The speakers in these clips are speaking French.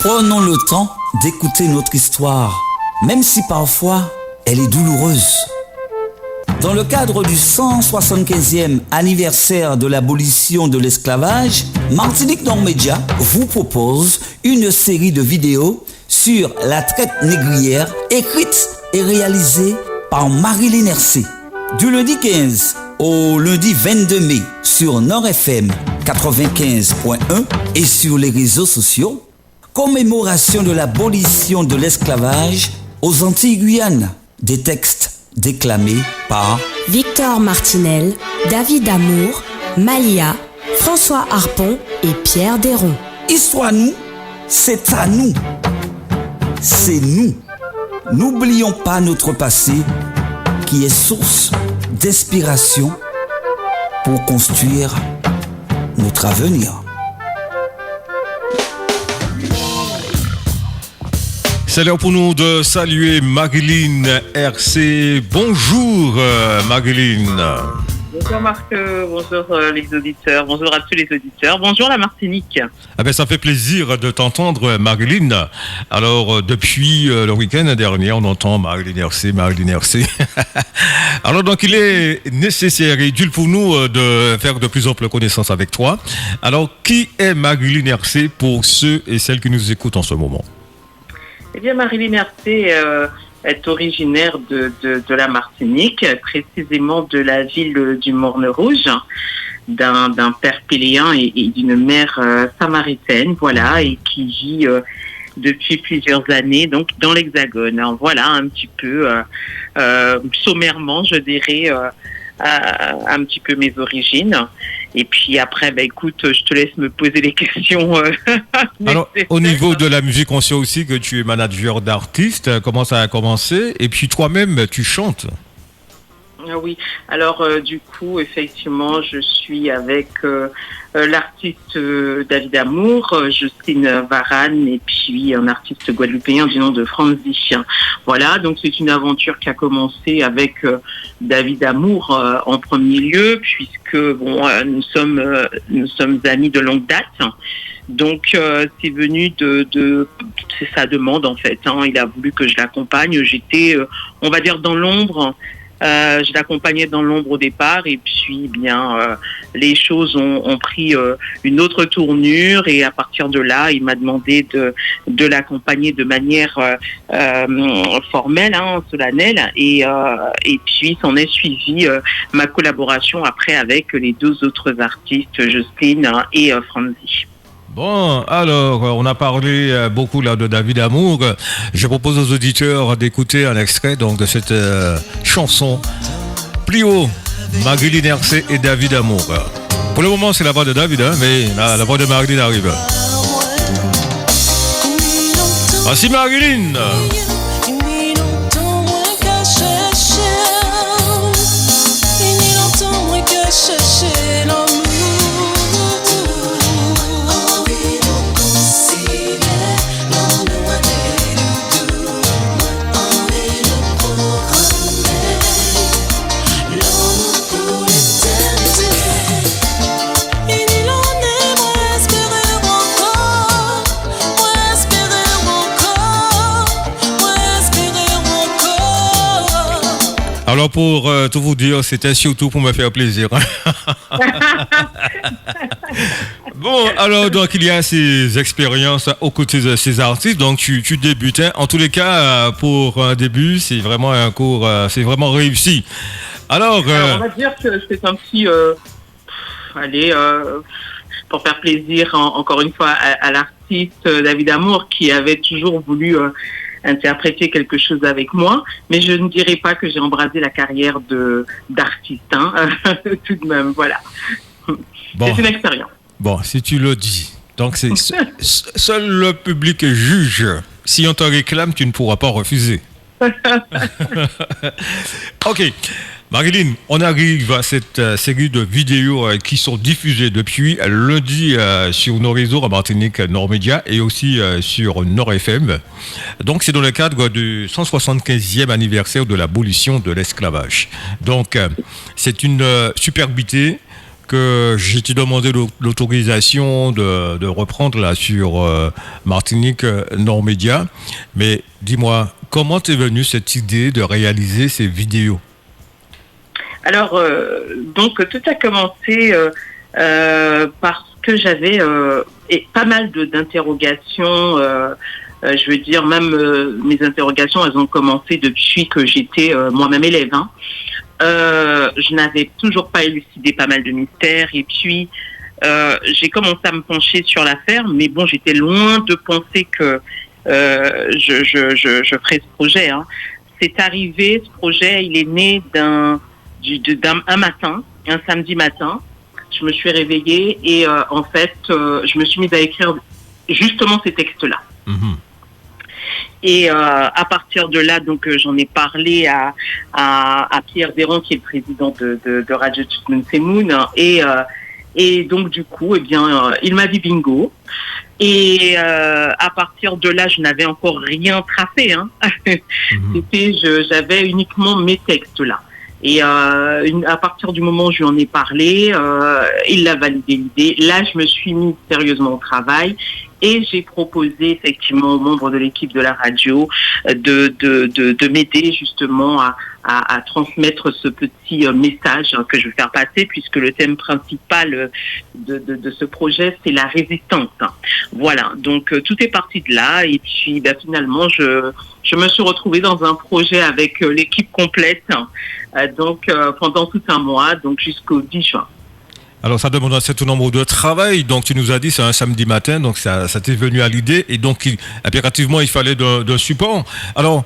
Prenons le temps d'écouter notre histoire, même si parfois elle est douloureuse. Dans le cadre du 175e anniversaire de l'abolition de l'esclavage, Martinique Nord Média vous propose une série de vidéos sur la traite négrière écrite et réalisée par Marilyn Hercé. Du lundi 15 au lundi 22 mai sur Nord FM 95.1 et sur les réseaux sociaux, commémoration de l'abolition de l'esclavage aux Antilles-Guyane. Des textes déclamés par Victor Martinel, David Amour, Malia, François Harpon et Pierre Desron. Histoire nous, c'est à nous. C'est nous. N'oublions pas notre passé qui est source d'inspiration pour construire notre avenir. C'est l'heure pour nous de saluer Marilyn Hercé. Bonjour Marilyn. Bonjour Marc, bonjour les auditeurs, bonjour à tous les auditeurs, bonjour la Martinique. Ah ben, ça fait plaisir de t'entendre Marilyn. Alors depuis le week-end dernier, on entend Marilyn Hercé. Alors donc il est nécessaire et utile pour nous de faire de plus amples connaissances avec toi. Alors qui est Marilyn Hercé pour ceux et celles qui nous écoutent en ce moment? Eh bien, Marilyn Hercé est originaire de la Martinique, précisément de la ville du Morne-Rouge, d'un père péléen et d'une mère samaritaine, voilà, et qui vit depuis plusieurs années donc dans l'Hexagone. Alors, voilà un petit peu sommairement, je dirais, un petit peu mes origines. Et puis après, écoute, je te laisse me poser les questions. Alors, au niveau de la musique, on sait aussi que tu es manager d'artistes. Comment ça a commencé? Et puis toi-même, tu chantes. Oui, alors du coup, effectivement, je suis avec l'artiste David Amour, Justine Varane et puis un artiste guadeloupéen du nom de Franzi. Voilà, donc c'est une aventure qui a commencé avec David Amour en premier lieu, puisque nous sommes amis de longue date. Donc c'est venu c'est sa demande en fait. Il a voulu que je l'accompagne. J'étais, on va dire, dans l'ombre. Je l'accompagnais dans l'ombre au départ et puis les choses ont pris une autre tournure et à partir de là, il m'a demandé de l'accompagner de manière formelle, solennelle et puis s'en est suivi ma collaboration après avec les deux autres artistes, Justine et Franzi. Bon, alors, on a parlé beaucoup là de David Amour. Je propose aux auditeurs d'écouter un extrait donc, de cette chanson. Plus haut, Marilyn Hercé et David Amour. Pour le moment, c'est la voix de David, mais la voix de Marilyn arrive. Voici Marilyn. Alors pour tout vous dire, c'était surtout pour me faire plaisir. Bon, alors donc il y a ces expériences aux côtés de ces artistes, donc tu débutes. En tous les cas, pour un début, c'est vraiment un cours, c'est vraiment réussi. Alors, on va dire que c'est un petit, pour faire plaisir encore une fois à l'artiste David Amour qui avait toujours voulu interpréter quelque chose avec moi, mais je ne dirais pas que j'ai embrasé la carrière d'artiste, tout de même, voilà. Bon. C'est une expérience. Bon, si tu le dis. Donc, c'est seul le public juge. Si on te réclame, tu ne pourras pas refuser. Ok. Marilyn, on arrive à cette série de vidéos qui sont diffusées depuis lundi sur nos réseaux à Martinique Nord Média et aussi sur Nord FM. Donc c'est dans le cadre du 175e anniversaire de l'abolition de l'esclavage. Donc c'est une superbité que j'ai te demandé l'autorisation de reprendre là sur Martinique Nord Média. Mais dis-moi, comment t'es venue cette idée de réaliser ces vidéos? Alors, donc, tout a commencé parce que j'avais pas mal d'interrogations. Je veux dire, même mes interrogations, elles ont commencé depuis que j'étais moi-même élève. Hein. Je n'avais toujours pas élucidé pas mal de mystères. Et puis, j'ai commencé à me pencher sur l'affaire. Mais bon, j'étais loin de penser que je ferais ce projet. Hein. C'est arrivé, ce projet, il est né un matin, un samedi matin. Je me suis réveillée et en fait, je me suis mise à écrire justement ces textes-là. Mmh. Et à partir de là, donc j'en ai parlé à Pierre Desrands, qui est le président de Radio Tout le monde Semoun, et donc du coup, eh bien, il m'a dit bingo. Et à partir de là, je n'avais encore rien tracé. Hein. J'avais uniquement mes textes là. Et à partir du moment où je lui en ai parlé, il a validé l'idée. Là, je me suis mise sérieusement au travail et j'ai proposé effectivement aux membres de l'équipe de la radio de m'aider justement à transmettre ce petit message que je veux faire passer, puisque le thème principal de ce projet, c'est la résistance. Voilà, donc tout est parti de là et puis finalement, je me suis retrouvée dans un projet avec l'équipe complète, donc pendant tout un mois, donc jusqu'au 10 juin. Alors, ça demande un certain nombre de travail. Donc, tu nous as dit, c'est un samedi matin. Donc, ça t'est venu à l'idée. Et donc, impérativement, il fallait d'un support. Alors,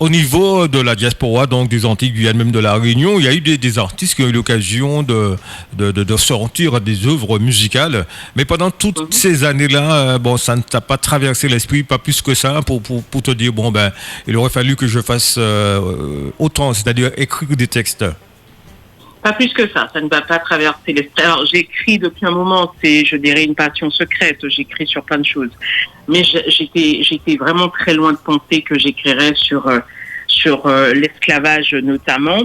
au niveau de la diaspora, donc des Antilles, Guyane, même de la Réunion, il y a eu des artistes qui ont eu l'occasion de sortir des œuvres musicales. Mais pendant toutes ces années-là, ça ne t'a pas traversé l'esprit, pas plus que ça, pour te dire, il aurait fallu que je fasse autant, c'est-à-dire écrire des textes. Pas plus que ça ne va pas traverser l'esprit. Alors, j'écris depuis un moment, c'est, je dirais, une passion secrète, j'écris sur plein de choses. Mais j'étais vraiment très loin de penser que j'écrirais sur l'esclavage notamment.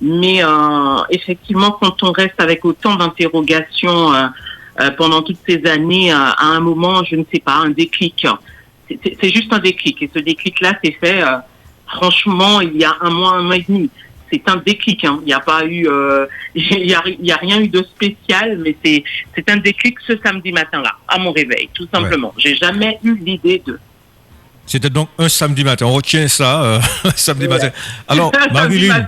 Mais effectivement, quand on reste avec autant d'interrogations pendant toutes ces années, à un moment, je ne sais pas, un déclic. C'est juste un déclic. Et ce déclic-là s'est fait, franchement, il y a un mois et demi. C'est un déclic, hein. Il n'y a pas eu, il y a rien eu de spécial, mais c'est un déclic ce samedi matin-là, à mon réveil, tout simplement. Ouais. J'ai jamais eu l'idée de. C'était donc un samedi matin. On retient ça, samedi matin. Alors, Marilyn,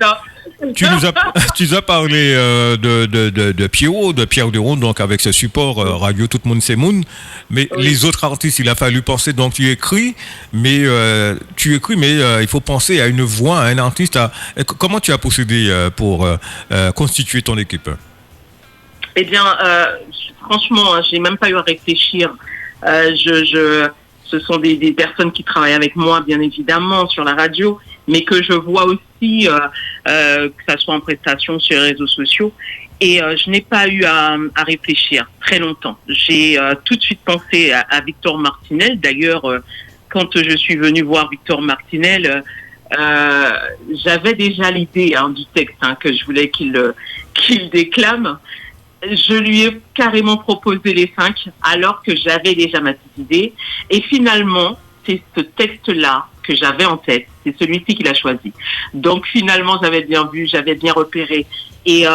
tu nous as parlé de Pierrot, de Pierre Desrands, donc avec ce support Radio Tout le monde Semoun. Mais les autres artistes, il a fallu penser. Donc tu écris, mais il faut penser à une voix, à un artiste. Comment tu as procédé pour constituer ton équipe? Eh bien, franchement, j'ai même pas eu à réfléchir. Ce sont des personnes qui travaillent avec moi, bien évidemment, sur la radio, mais que je vois aussi, que ça soit en prestation sur les réseaux sociaux. Et je n'ai pas eu à réfléchir très longtemps. J'ai tout de suite pensé à Victor Martinel. D'ailleurs, quand je suis venue voir Victor Martinel, j'avais déjà l'idée du texte que je voulais qu'il déclame. Je lui ai carrément proposé les 5 alors que j'avais déjà ma petite idée. Et finalement, c'est ce texte-là que j'avais en tête. C'est celui-ci qu'il a choisi. Donc finalement, j'avais bien vu, j'avais bien repéré. Et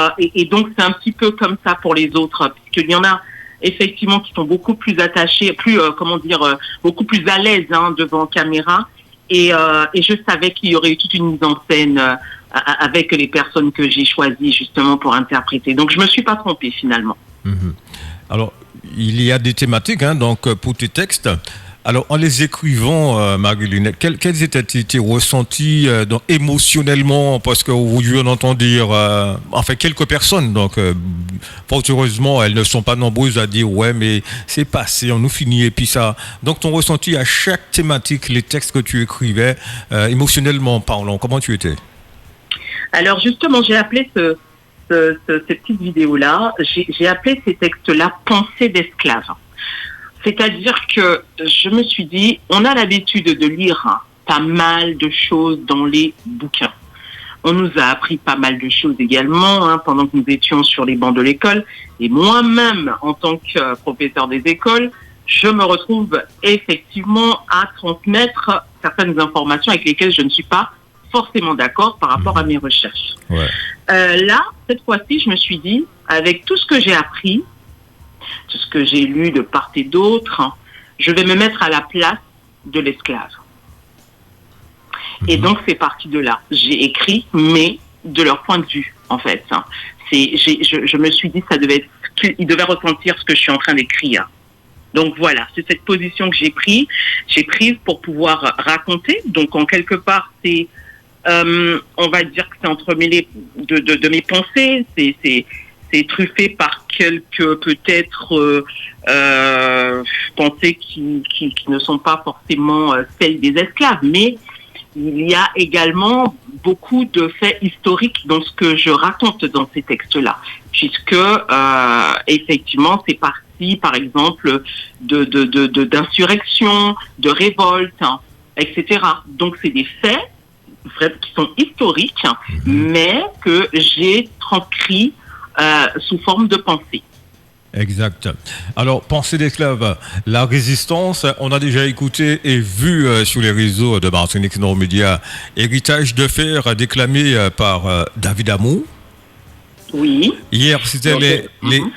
donc c'est un petit peu comme ça pour les autres, puisqu'il y en a effectivement qui sont beaucoup plus attachés, beaucoup plus à l'aise devant caméra. Et je savais qu'il y aurait eu toute une mise en scène avec les personnes que j'ai choisies justement pour interpréter. Donc je me suis pas trompée finalement. Alors il y a des thématiques donc pour tes textes. Alors en les écrivant, Marilyn, quels étaient tes ressentis émotionnellement, parce qu'aujourd'hui on entend dire, quelques personnes, donc fort heureusement elles ne sont pas nombreuses à dire ouais mais c'est passé, on nous finit et puis ça. Donc ton ressenti à chaque thématique, les textes que tu écrivais, émotionnellement parlant, comment tu étais? Alors justement, j'ai appelé ces petites vidéos-là, j'ai appelé ces textes-là « Pensée d'esclave ». C'est-à-dire que je me suis dit, on a l'habitude de lire pas mal de choses dans les bouquins. On nous a appris pas mal de choses également pendant que nous étions sur les bancs de l'école. Et moi-même, en tant que professeur des écoles, je me retrouve effectivement à transmettre certaines informations avec lesquelles je ne suis pas forcément d'accord par rapport à mes recherches. Ouais. Là, cette fois-ci, je me suis dit, avec tout ce que j'ai appris, tout ce que j'ai lu de part et d'autre, je vais me mettre à la place de l'esclave. Et donc, c'est parti de là. J'ai écrit, mais de leur point de vue, en fait. Je me suis dit, ils devaient ressentir ce que je suis en train d'écrire. Donc voilà, c'est cette position que j'ai prise pour pouvoir raconter. Donc en quelque part, c'est, on va dire que c'est entremêlé de mes pensées, c'est truffé par quelques peut-être pensées qui ne sont pas forcément celles des esclaves, mais il y a également beaucoup de faits historiques dans ce que je raconte dans ces textes-là, puisque effectivement c'est parti, par exemple, d'insurrection, de révolte, etc. Donc c'est des faits qui sont historiques, mais que j'ai transcrits sous forme de pensée. Exact. Alors, pensée d'esclave, la résistance, on a déjà écouté et vu sur les réseaux de Martinique Nord Média, Héritage de fer déclamé par David Amour. Oui. Hier, c'était les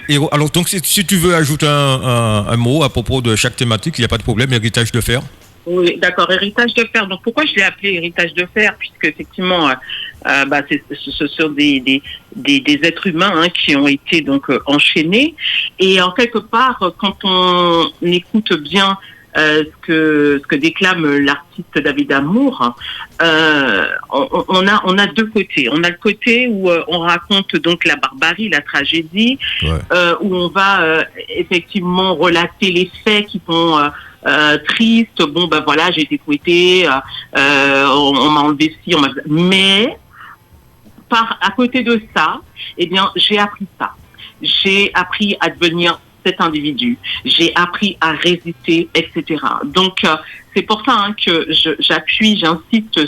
héros. Alors, donc, si tu veux ajouter un mot à propos de chaque thématique, il n'y a pas de problème, Héritage de fer. Oui, d'accord, héritage de fer. Donc pourquoi je l'ai appelé héritage de fer, puisque effectivement, ce sont des êtres humains qui ont été donc enchaînés. Et en quelque part, quand on écoute bien ce que déclame l'artiste David Amour, on a deux côtés. On a le côté où on raconte donc la barbarie, la tragédie, où on va effectivement relater les faits qui sont triste, bon ben voilà, j'ai été fouettée, on m'a enlevé ci, mais à côté de ça, eh bien j'ai appris ça. J'ai appris à devenir cet individu, j'ai appris à résister, etc. Donc c'est pour ça que j'insiste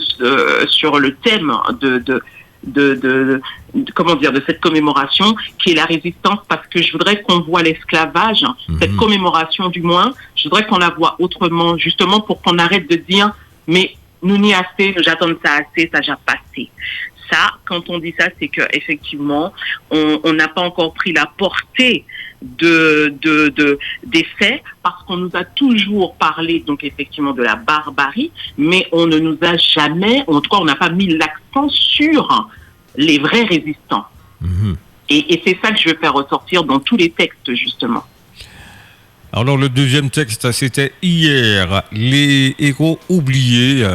sur le thème de cette commémoration qui est la résistance, parce que je voudrais qu'on voit l'esclavage, cette commémoration du moins, je voudrais qu'on la voit autrement, justement pour qu'on arrête de dire mais nous n'y assez, nous attendons ça assez, ça déjà passé. Ça, quand on dit ça, c'est que effectivement on n'a pas encore pris la portée des faits, parce qu'on nous a toujours parlé donc effectivement de la barbarie, mais on ne nous a jamais, en tout cas on n'a pas mis l'accent sur les vrais résistants. Et c'est ça que je veux faire ressortir dans tous les textes justement. Alors le deuxième texte, c'était hier, les héros oubliés,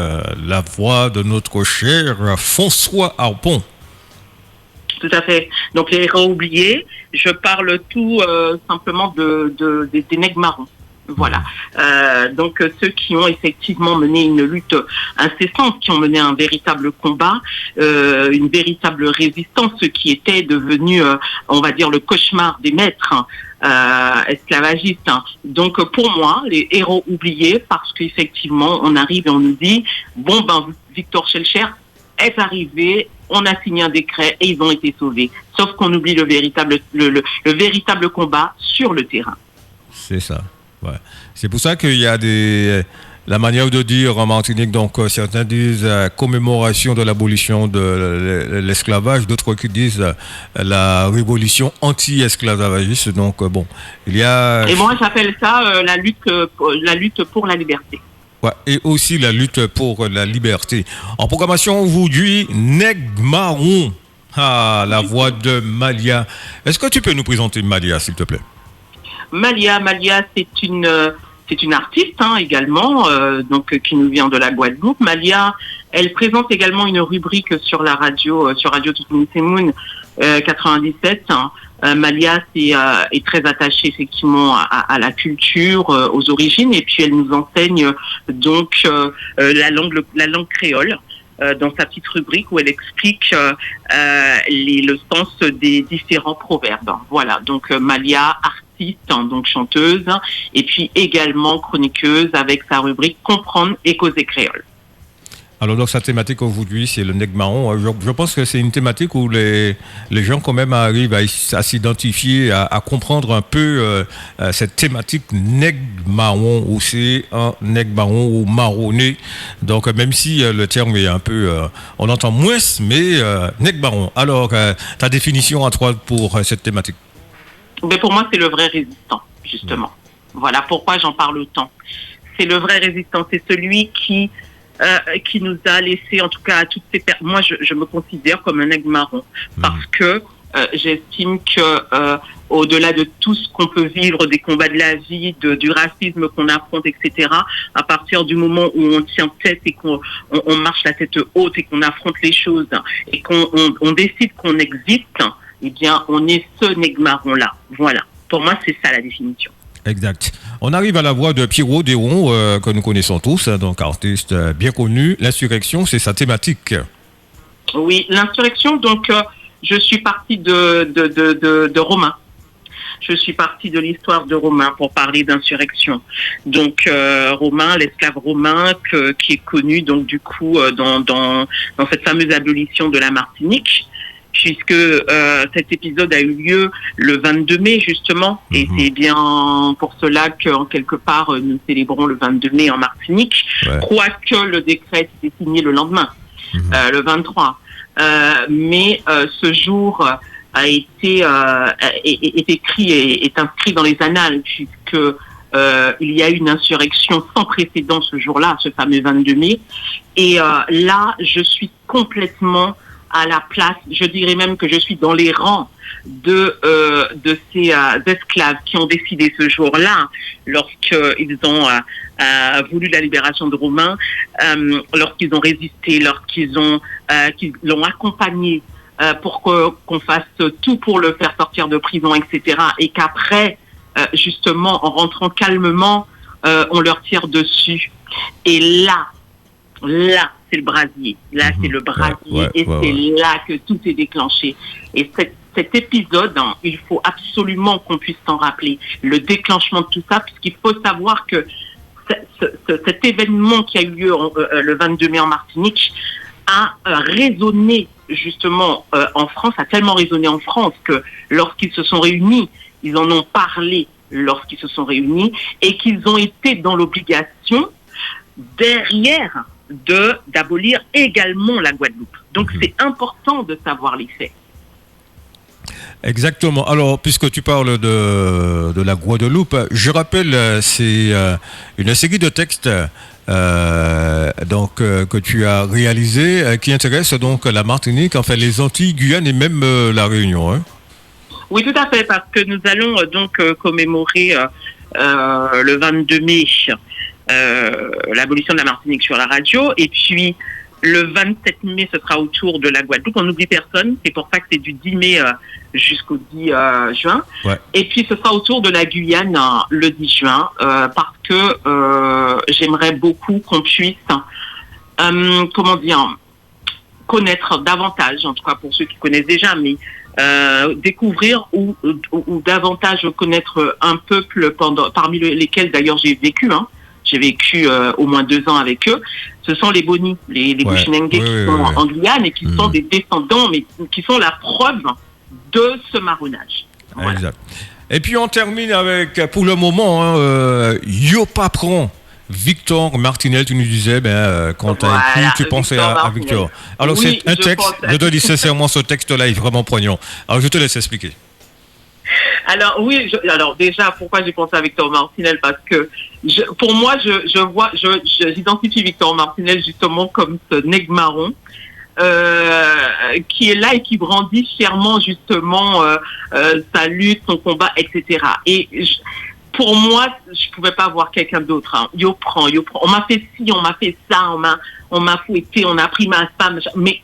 la voix de notre cher François Harpon. Tout à fait. Donc les héros oubliés, je parle tout simplement des nègres marrons. Voilà. Donc ceux qui ont effectivement mené une lutte incessante, qui ont mené un véritable combat, une véritable résistance, ce qui était devenu, on va dire, le cauchemar des maîtres esclavagistes. Donc pour moi, les héros oubliés, parce qu'effectivement, on arrive et on nous dit, bon ben Victor Schœlcher est arrivé, on a signé un décret et ils ont été sauvés. Sauf qu'on oublie le véritable combat sur le terrain. C'est ça. Ouais. C'est pour ça qu'il y a la manière de dire en Martinique, donc certains disent commémoration de l'abolition de l'esclavage, d'autres qui disent la révolution anti-esclavagiste. Donc bon, il y a... Et moi j'appelle ça la lutte pour la liberté. Ouais, et aussi la lutte pour la liberté. En programmation aujourd'hui, Nègre Marron, la voix de Malia. Est-ce que tu peux nous présenter Malia, s'il te plaît? Malia, c'est une artiste également, donc qui nous vient de la Guadeloupe. Malia, elle présente également une rubrique sur la radio, sur Radio Tout-Moon 97. Malia est très attachée effectivement à la culture, aux origines, et puis elle nous enseigne donc la langue créole. Dans sa petite rubrique où elle explique le sens des différents proverbes. Voilà, donc Malia, artiste, donc chanteuse, et puis également chroniqueuse avec sa rubrique Comprendre et causer créole. Alors donc sa thématique aujourd'hui c'est le nègre marron. Je pense que c'est une thématique où les gens quand même arrivent à s'identifier, à comprendre un peu cette thématique nègre marron, où c'est un nègre marron ou marronné. Donc même si le terme est un peu, on entend moins, mais nègre marron. Alors ta définition à toi pour cette thématique? Mais pour moi c'est le vrai résistant justement. Voilà pourquoi j'en parle autant. C'est le vrai résistant, c'est celui qui nous a laissé, en tout cas à toutes ces personnes. Moi, je me considère comme un nègre marron parce que j'estime que au-delà de tout ce qu'on peut vivre, des combats de la vie, du racisme qu'on affronte, etc., à partir du moment où on tient tête et qu'on marche la tête haute et qu'on affronte les choses et qu'on décide qu'on existe, eh bien, on est ce nègre marron-là. Voilà. Pour moi, c'est ça la définition. Exact. On arrive à la voix de Pierrot Déron, que nous connaissons tous, donc artiste bien connu. L'insurrection, c'est sa thématique. Oui, l'insurrection, donc je suis partie de Romain. Je suis partie de l'histoire de Romain pour parler d'insurrection. Donc Romain, l'esclave romain qui est connu donc du coup dans cette fameuse abolition de la Martinique, puisque cet épisode a eu lieu le 22 mai justement, et c'est bien pour cela qu'en quelque part nous célébrons le 22 mai en Martinique, quoique le décret était signé le lendemain, le 23. Mais ce jour est écrit et est inscrit dans les annales, puisque il y a eu une insurrection sans précédent ce jour-là, ce fameux 22 mai. Et là, je suis complètement à la place, je dirais même que je suis dans les rangs de ces esclaves qui ont décidé ce jour-là, lorsqu'ils ont voulu la libération de Romain, lorsqu'ils ont résisté, qu'ils l'ont accompagné pour qu'on fasse tout pour le faire sortir de prison, etc. Et qu'après, justement, en rentrant calmement, on leur tire dessus. Et là, c'est le brasier. Là, c'est le brasier. C'est là que tout est déclenché. Et cet épisode, il faut absolument qu'on puisse s'en rappeler. Le déclenchement de tout ça, puisqu'il faut savoir que cet événement qui a eu lieu le 22 mai en Martinique a résonné justement en France, a tellement résonné en France que lorsqu'ils se sont réunis, ils en ont parlé lorsqu'ils se sont réunis et qu'ils ont été dans l'obligation derrière d'abolir également la Guadeloupe. Donc c'est important de savoir les faits. Exactement. Alors, puisque tu parles de la Guadeloupe, je rappelle, c'est une série de textes que tu as réalisé qui intéresse donc la Martinique, enfin les Antilles, Guyane et même la Réunion. Hein. Oui, tout à fait, parce que nous allons donc commémorer le 22 mai l'abolition de la Martinique sur la radio, et puis le 27 mai ce sera autour de la Guadeloupe. On n'oublie personne, c'est pour ça que c'est du 10 mai jusqu'au 10 juin. Et puis ce sera autour de la Guyane le 10 juin, parce que j'aimerais beaucoup qu'on puisse connaître davantage, en tout cas pour ceux qui connaissent déjà, mais découvrir ou davantage connaître un peuple parmi lesquels d'ailleurs j'ai vécu. J'ai vécu au moins 2 ans avec eux. Ce sont les Boni, les Bushinengue qui sont en Guyane et qui sont des descendants, mais qui sont la preuve de ce marronnage. Voilà. Exact. Et puis on termine avec, pour le moment, Yopapron. Victor Martinel, tu nous disais, quand tu pensais à Victor. Alors c'est un texte, je te dis sincèrement, ce texte-là est vraiment poignant. Alors je te laisse expliquer. Alors oui, alors déjà, pourquoi j'ai pensé à Victor Martinel? Parce que pour moi, j'identifie Victor Martinel justement comme ce nègre marron qui est là et qui brandit fièrement justement sa lutte, son combat, etc. Et pour moi, je pouvais pas voir quelqu'un d'autre. Yo prend. On m'a fait ci, on m'a fait ça, on m'a fouetté, on a pris ma femme, mais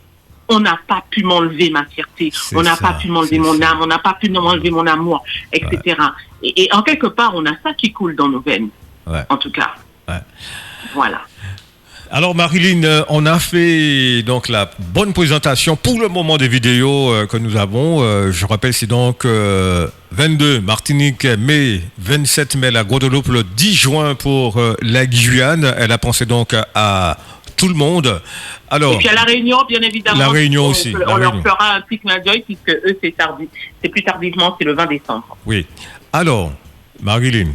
on n'a pas pu m'enlever ma fierté, on n'a pas pu m'enlever mon âme, on n'a pas pu m'enlever mon amour, etc. Et en quelque part, on a ça qui coule dans nos veines, en tout cas. Voilà. Alors Marilyn, on a fait donc la bonne présentation pour le moment des vidéos que nous avons. Je rappelle, c'est donc 22 Martinique, mai, 27 mai la Guadeloupe, le 10 juin pour la Guyane. Elle a pensé donc à tout le monde. Alors, et puis à La Réunion, bien évidemment. La Réunion aussi. On leur fera un petit clin d'œil puisque eux, c'est plus tardivement, c'est le 20 décembre. Oui. Alors, Marilyn,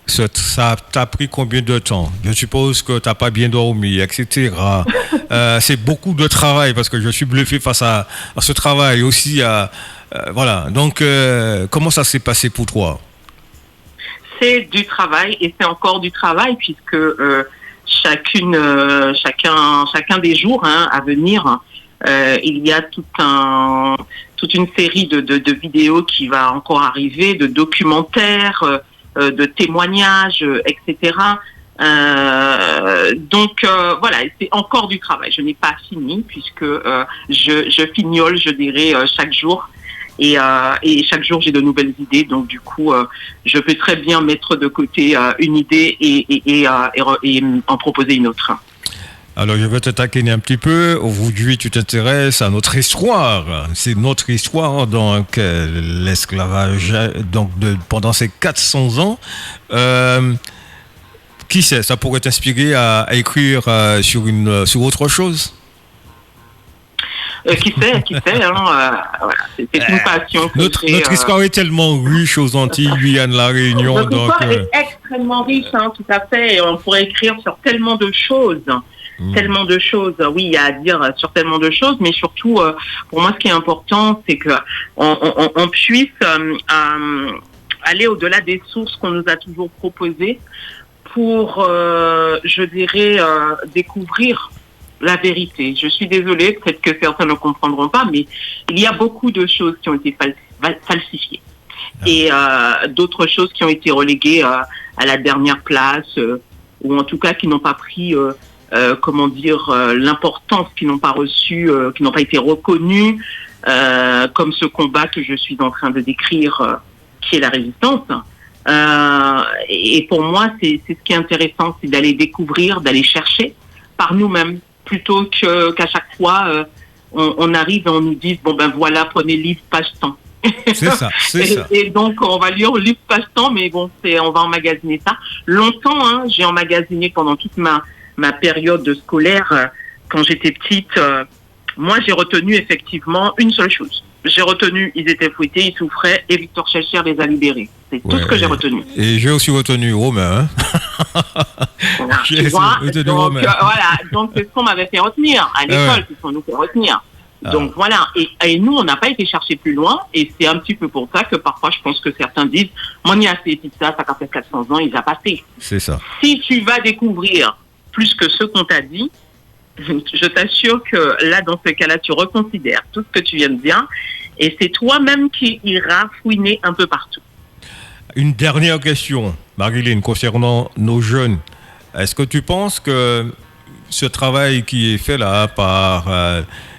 ça t'a pris combien de temps? Je suppose que tu n'as pas bien dormi, etc. C'est beaucoup de travail parce que je suis bluffé face à ce travail aussi. Voilà. Donc, comment ça s'est passé pour toi? C'est du travail et c'est encore du travail puisque chacun des jours à venir, il y a toute une série de vidéos qui va encore arriver, de documentaires, de témoignages, etc. Donc voilà, c'est encore du travail. Je n'ai pas fini puisque je fignole, je dirais, chaque jour. Et chaque jour, j'ai de nouvelles idées. Donc, du coup, je peux très bien mettre de côté une idée et en proposer une autre. Alors, je vais te taquiner un petit peu. Aujourd'hui, tu t'intéresses à notre histoire. C'est notre histoire, donc, l'esclavage, donc, pendant ces 400 ans. Qui sait, ça pourrait t'inspirer à écrire sur autre chose? Qui sait, voilà, c'est une passion. Notre histoire est tellement riche aux Antilles, Guyane, La Réunion. Notre histoire est extrêmement riche, tout à fait. Et on pourrait écrire sur tellement de choses. Tellement de choses. Oui, il y a à dire sur tellement de choses, mais surtout, pour moi, ce qui est important, c'est que on puisse aller au-delà des sources qu'on nous a toujours proposées pour, je dirais, découvrir la vérité. Je suis désolée, peut-être que certains ne comprendront pas, mais il y a beaucoup de choses qui ont été falsifiées. Et d'autres choses qui ont été reléguées à la dernière place, ou en tout cas qui n'ont pas pris, l'importance, qui n'ont pas reçu, qui n'ont pas été reconnues, comme ce combat que je suis en train de décrire, qui est la résistance. Et pour moi, c'est ce qui est intéressant, c'est d'aller découvrir, d'aller chercher par nous-mêmes, plutôt qu'à chaque fois, on arrive et on nous dit, bon ben voilà, prenez livre, page temps. C'est ça, c'est ça. Et donc, on va lire livre, page temps, mais bon, on va emmagasiner ça. Longtemps, j'ai emmagasiné pendant toute ma période scolaire, quand j'étais petite. Moi, j'ai retenu effectivement une seule chose. J'ai retenu, ils étaient fouettés, ils souffraient, et Victor Schœlcher les a libérés. C'est tout ce que j'ai retenu. Et j'ai aussi retenu Romain. Voilà, donc c'est ce qu'on m'avait fait retenir à l'école, c'est ce qu'on nous fait retenir. Donc voilà, et nous, on n'a pas été chercher plus loin, et c'est un petit peu pour ça que parfois, je pense que certains disent, mon y a assez ça fait 400 ans, il a passé. C'est ça. Si tu vas découvrir plus que ce qu'on t'a dit, je t'assure que là, dans ce cas-là, tu reconsidères tout ce que tu viens de dire, et c'est toi-même qui iras fouiner un peu partout. Une dernière question, Marilyn, concernant nos jeunes. Est-ce que tu penses que ce travail qui est fait là par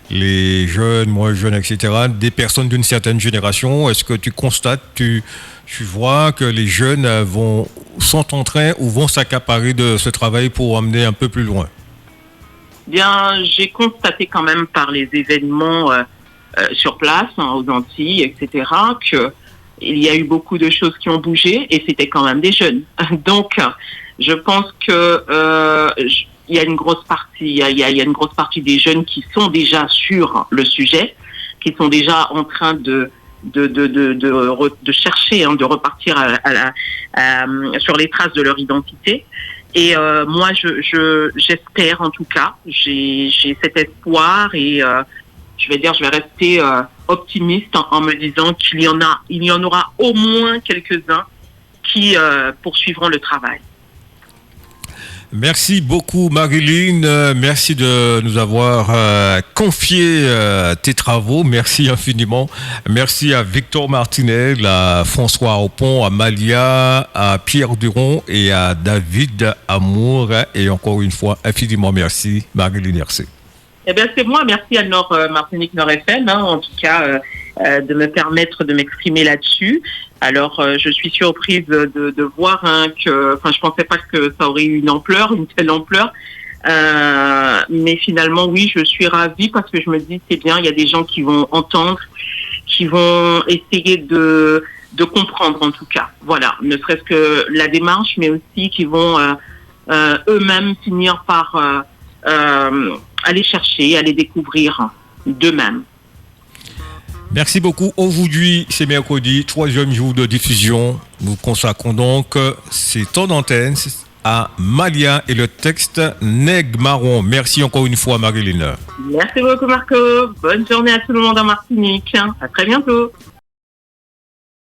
les jeunes, moins jeunes, etc., des personnes d'une certaine génération, est-ce que tu constates, tu vois que les jeunes sont en train ou vont s'accaparer de ce travail pour emmener un peu plus loin? Bien, j'ai constaté quand même par les événements sur place, aux Antilles, etc., qu'il y a eu beaucoup de choses qui ont bougé et c'était quand même des jeunes. Donc, je pense que il y a une grosse partie, il y a une grosse partie des jeunes qui sont déjà sur le sujet, qui sont déjà en train de chercher, de repartir sur les traces de leur identité. Et moi, j'espère en tout cas, j'ai cet espoir et je vais rester optimiste en me disant qu'il y en aura au moins quelques-uns qui poursuivront le travail. Merci beaucoup Marilyn, merci de nous avoir confié tes travaux, merci infiniment. Merci à Victor Martinel, à François Harpon, à Malia, à Pierre Duron et à David Amour. Et encore une fois, infiniment merci Marilyn Hersey. Eh bien c'est moi, merci à Martinique Nord FM, en tout cas de me permettre de m'exprimer là-dessus. Alors, je suis surprise de voir que, je pensais pas que ça aurait eu une telle ampleur. Mais finalement, oui, je suis ravie parce que je me dis, c'est bien, il y a des gens qui vont entendre, qui vont essayer de comprendre en tout cas. Voilà, ne serait-ce que la démarche, mais aussi qui vont eux-mêmes finir par aller chercher, aller découvrir d'eux-mêmes. Merci beaucoup. Aujourd'hui, c'est mercredi, 3e jour de diffusion. Nous consacrons donc ces temps d'antenne à Malia et le texte Nègre Marron. Merci encore une fois, Marilyn. Merci beaucoup, Marco. Bonne journée à tout le monde en Martinique. À très bientôt.